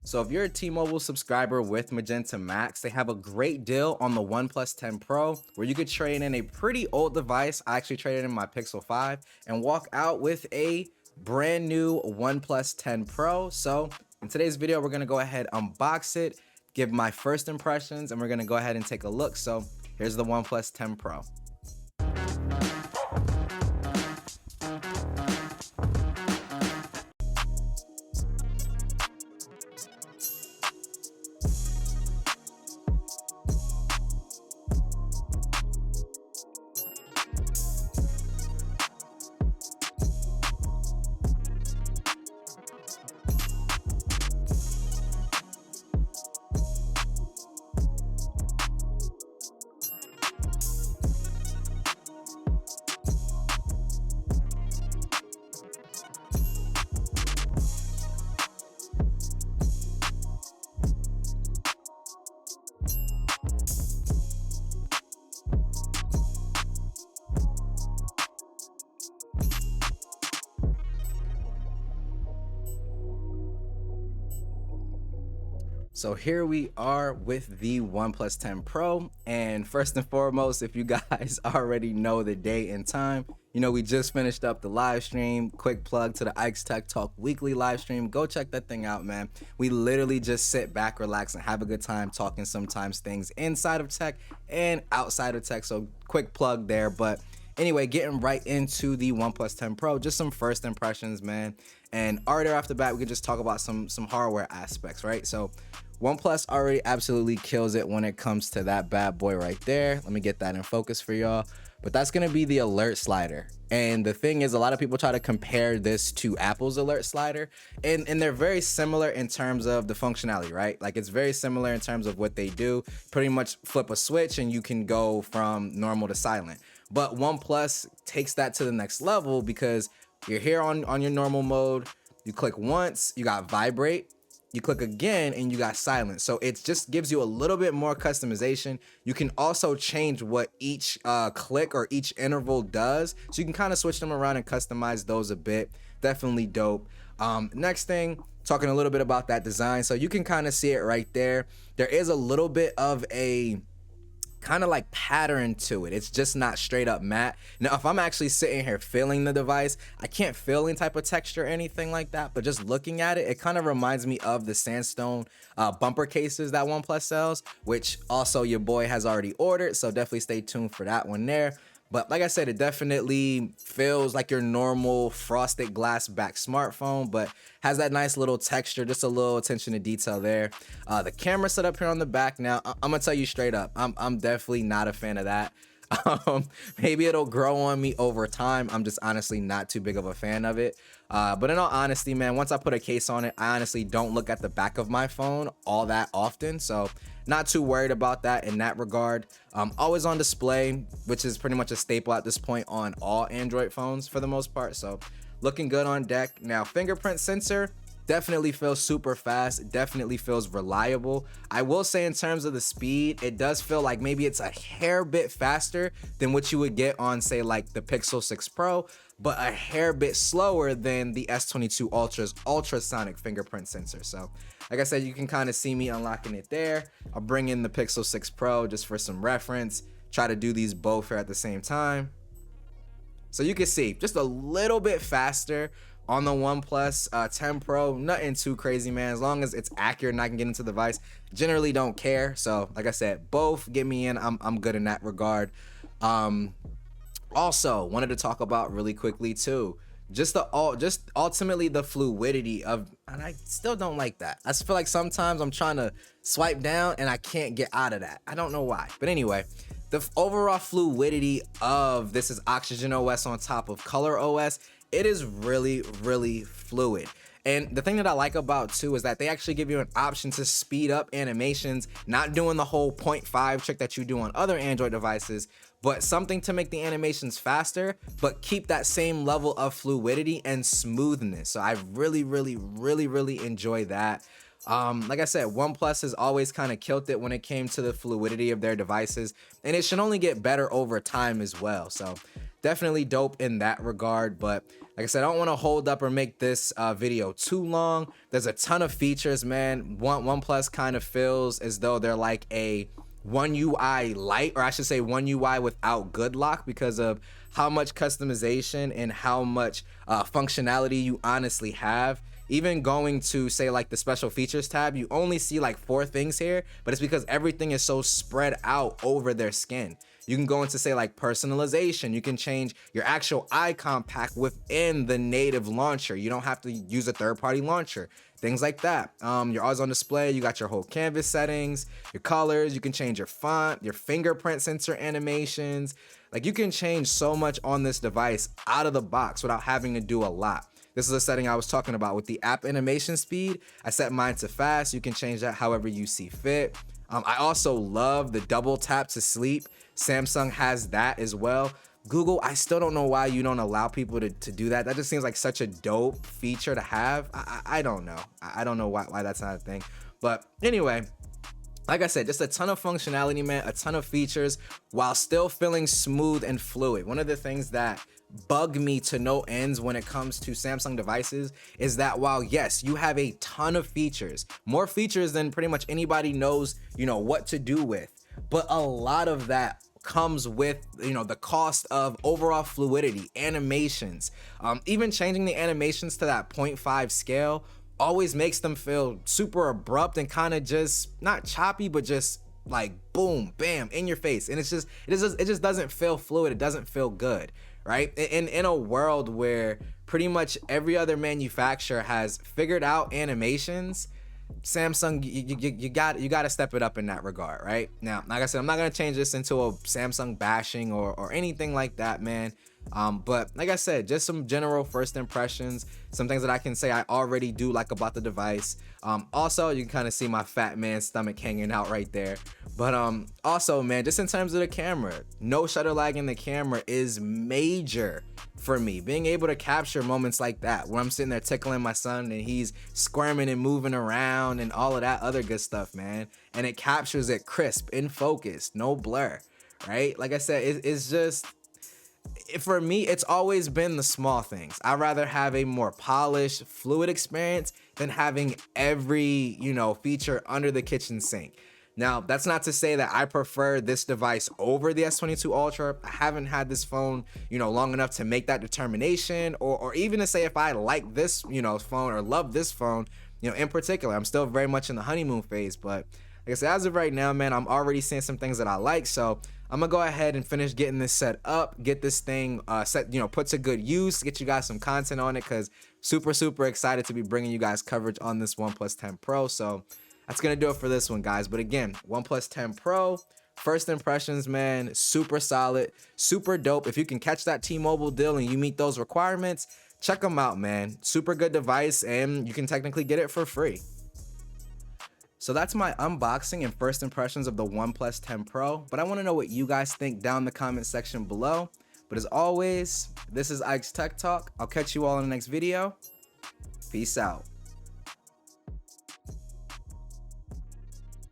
So if you're a T-Mobile subscriber with Magenta Max, they have a great deal on the OnePlus 10 Pro where you could trade in a pretty old device. I actually traded in my Pixel 5 and walk out with a brand new OnePlus 10 Pro. So in today's video, we're gonna go ahead, unbox it, give my first impressions, and we're gonna go ahead and take a look. So here's the OnePlus 10 Pro. So here we are with the OnePlus 10 Pro, and first and foremost, if you guys already know the date and time, you know we just finished up the live stream. Quick plug to the Ike'sTechTalk weekly live stream. Go check that thing out, man. We literally just sit back, relax, and have a good time talking sometimes things inside of tech and outside of tech. So quick plug there, but anyway, getting right into the OnePlus 10 Pro, just some first impressions, man. And already off the bat, we can just talk about some hardware aspects, right? So OnePlus already absolutely kills it when it comes to that bad boy right there. Let me get that in focus for y'all. But that's gonna be the alert slider. And the thing is, a lot of people try to compare this to Apple's alert slider, and they're very similar in terms of the functionality, right? Like it's very similar in terms of what they do. Pretty much flip a switch and you can go from normal to silent. But OnePlus takes that to the next level because you're here on your normal mode. You click once, you got vibrate. You click again and you got silent. So it just gives you a little bit more customization. You can also change what each click or each interval does. So you can kind of switch them around and customize those a bit. Definitely dope. Next thing, talking a little bit about that design. So you can kind of see it right there. There is a little bit of a kind of like pattern to it. It's just not straight up matte. Now, if I'm actually sitting here feeling the device, I can't feel any type of texture or anything like that, but just looking at it, it kind of reminds me of the sandstone bumper cases that OnePlus sells, which also your boy has already ordered, so definitely stay tuned for that one there. But like I said, it definitely feels like your normal frosted glass back smartphone, but has that nice little texture, just a little attention to detail there. The camera setup here on the back. Now, I'm gonna tell you straight up, I'm definitely not a fan of that. Maybe it'll grow on me over time. I'm just honestly not too big of a fan of it. But in all honesty, man, once I put a case on it, I honestly don't look at the back of my phone all that often. So not too worried about that in that regard. Always on display, which is pretty much a staple at this point on all Android phones for the most part. So looking good on deck. Now, fingerprint sensor definitely feels super fast. Definitely feels reliable. I will say in terms of the speed, it does feel like maybe it's a hair bit faster than what you would get on, say, like the Pixel 6 Pro, but a hair bit slower than the S22 Ultra's ultrasonic fingerprint sensor. So like I said, you can kind of see me unlocking it there. I'll bring in the Pixel 6 Pro just for some reference. Try to do these both here at the same time. So you can see just a little bit faster on the OnePlus 10 Pro. Nothing too crazy, man. As long as it's accurate and I can get into the device, generally don't care. So like I said, both get me in. I'm good in that regard. Also wanted to talk about really quickly too, just ultimately the fluidity of, and I still don't like that. I just feel like sometimes I'm trying to swipe down and I can't get out of that. I don't know why, but anyway, the overall fluidity of this is Oxygen OS on top of Color OS. It is really, really fluid. And the thing that I like about too is that they actually give you an option to speed up animations, not doing the whole 0.5 trick that you do on other Android devices, but something to make the animations faster, but keep that same level of fluidity and smoothness. So I really, really, really, really enjoy that. Like I said, OnePlus has always kind of killed it when it came to the fluidity of their devices, and it should only get better over time as well. So definitely dope in that regard. But like I said, I don't want to hold up or make this video too long. There's a ton of features, man. OnePlus kind of feels as though they're like a One UI light, or I should say One UI without good lock, because of how much customization and how much functionality you honestly have. Even going to say like the special features tab, you only see like 4 things here, but it's because everything is so spread out over their skin. You can go into say like personalization. You can change your actual icon pack within the native launcher. You don't have to use a third-party launcher. Things like that. Your always on display. You got your whole canvas settings, your colors. You can change your font, your fingerprint sensor animations. Like, you can change so much on this device out of the box without having to do a lot. This is a setting I was talking about with the app animation speed. I set mine to fast. You can change that however you see fit. I also love the double tap to sleep. Samsung has that as well. Google, I still don't know why you don't allow people to do that. That just seems like such a dope feature to have. I don't know. I don't know why that's not a thing. But anyway, like I said, just a ton of functionality, man, a ton of features while still feeling smooth and fluid. One of the things that bug me to no ends when it comes to Samsung devices is that while yes, you have a ton of features, more features than pretty much anybody knows, what to do with, but a lot of that comes with, the cost of overall fluidity, animations, even changing the animations to that 0.5 scale always makes them feel super abrupt and kind of just not choppy, but just like boom, bam, in your face. And it just doesn't feel fluid. It doesn't feel good, right? In a world where pretty much every other manufacturer has figured out animations, Samsung, you got to step it up in that regard, right? Now, like I said, I'm not gonna change this into a Samsung bashing or anything like that, man. But like I said, just some general first impressions, some things that I can say I already do like about the device. Also, you can kind of see my fat man stomach hanging out right there. But also, man, just in terms of the camera, no shutter lag in the camera is major for me. Being able to capture moments like that where I'm sitting there tickling my son and he's squirming and moving around and all of that other good stuff, man. And it captures it crisp, in focus, no blur, right? Like I said, it's just, for me, it's always been the small things. I'd rather have a more polished, fluid experience than having every, feature under the kitchen sink. Now, that's not to say that I prefer this device over the S22 Ultra. I haven't had this phone, long enough to make that determination, or even to say if I like this, phone or love this phone, in particular. I'm still very much in the honeymoon phase, but like I said, as of right now, man, I'm already seeing some things that I like. So I'm gonna go ahead and finish getting this set up, get this thing set, put to good use, get you guys some content on it, because super excited to be bringing you guys coverage on this OnePlus 10 Pro. So that's gonna do it for this one, guys. But again, OnePlus 10 Pro, first impressions, man, super solid, super dope. If you can catch that T-Mobile deal and you meet those requirements, check them out, man. Super good device, and you can technically get it for free. So that's my unboxing and first impressions of the OnePlus 10 Pro, but I want to know what you guys think down in the comment section below. But as always, this is Ike'sTechTalk. I'll catch you all in the next video. Peace out.